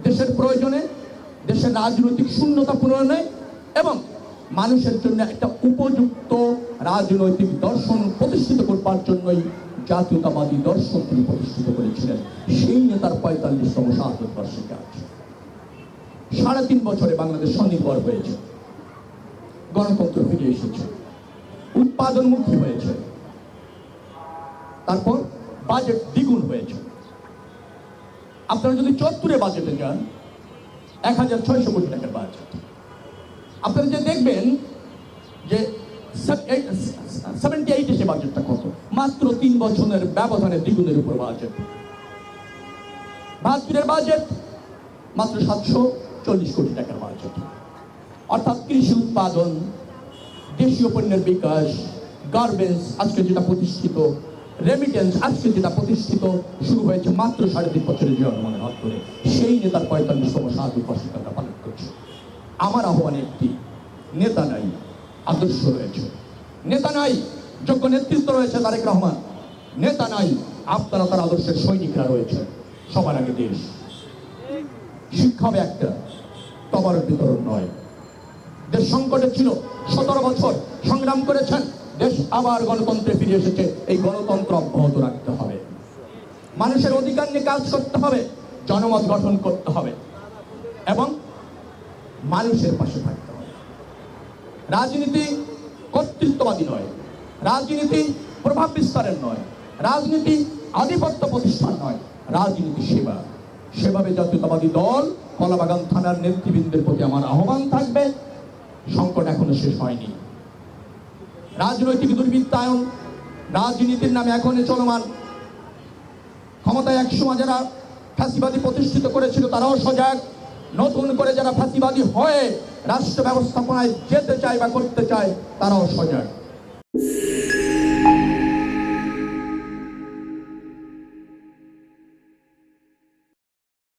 দেশের প্রয়োজনে, দেশের রাজনৈতিক শূন্যতা পূরণে এবং মানুষের জন্য একটা উপযুক্ত রাজনৈতিক দর্শন প্রতিষ্ঠিত করবার জন্যই জাতীয়তাবাদী দর্শন তিনি প্রতিষ্ঠিত করেছিলেন। সেই নেতার ৪৫তম শাহাদত বার্ষিকী আছে। ৩.৫ বছরে বাংলাদেশ স্বনির্ভর হয়েছে, গণতন্ত্র ফিরে এসেছে, উৎপাদনমুখী হয়েছে, তারপর বাজেট দ্বিগুণ হয়েছে। আপনারা যদি ৭৪ বাজেটে যান, ১,৬০০ কোটি টাকার বাজেট, আপনারা যে দেখবেন যে 78 এসে বাজেটটা কত, মাত্র ৩ বছরের ব্যবধানে দ্বিগুণের উপর বাজেট। ৭২ বাজেট মাত্র ৭৪০ কোটি টাকার বাজেট। অর্থাৎ কৃষি উৎপাদন, দেশীয় পণ্যের বিকাশ, গার্মেন্টস আজকে যেটা প্রতিষ্ঠিত, রেমিটেন্স আজকে যেটা প্রতিষ্ঠিত, শুরু হয়েছে মাত্র ৩.৫ বছরের জন্মের হাত করে। সেই নেতার ৪৫তম শাহাদত বার্ষিকী আমরা পালন করছি। আমার আহ্বানে একটি, নেতা নাই, আদর্শ রয়েছে। নেতা নাই, যোগ্য নেতৃত্ব রয়েছে তারেক রহমান। নেতা নাই, আপনারা তার আদর্শের সৈনিকরা রয়েছে। সবার আগে দেশ। শিক্ষা হবে একটা, তবার বিতরণ নয়। দেশ সংকটে ছিল, ১৭ বছর সংগ্রাম করেছেন, দেশ আবার গণতন্ত্রে ফিরে এসেছে। এই গণতন্ত্র অব্যাহত রাখতে হবে, মানুষের অধিকার নিয়ে কাজ করতে হবে, জনমত গঠন করতে হবে এবং মানুষের পাশে থাকতে হবে। রাজনীতি কর্তৃত্ববাদী নয়, রাজনীতি প্রভাব বিস্তারের নয়, রাজনীতি আধিপত্য প্রতিষ্ঠান নয়, রাজনীতি সেবা। সেভাবে জাতীয়তাবাদী দল কলাবাগান থানার নেতৃবৃন্দের প্রতি আমার আহ্বান থাকবে, সংকট এখনো শেষ হয়নি। রাজনৈতিক দুর্বৃত্তায়ন রাজনীতির নামে এখনো চলমান। ক্ষমতায় একসময় যারা ফ্যাসিবাদী প্রতিষ্ঠিত করেছিল তারাও সজাগ, নতুন করে যারা ফ্যাসিবাদী হয়ে রাষ্ট্র ব্যবস্থাপনায় যেতে চায় বা করতে চায় তারাও সজাগ।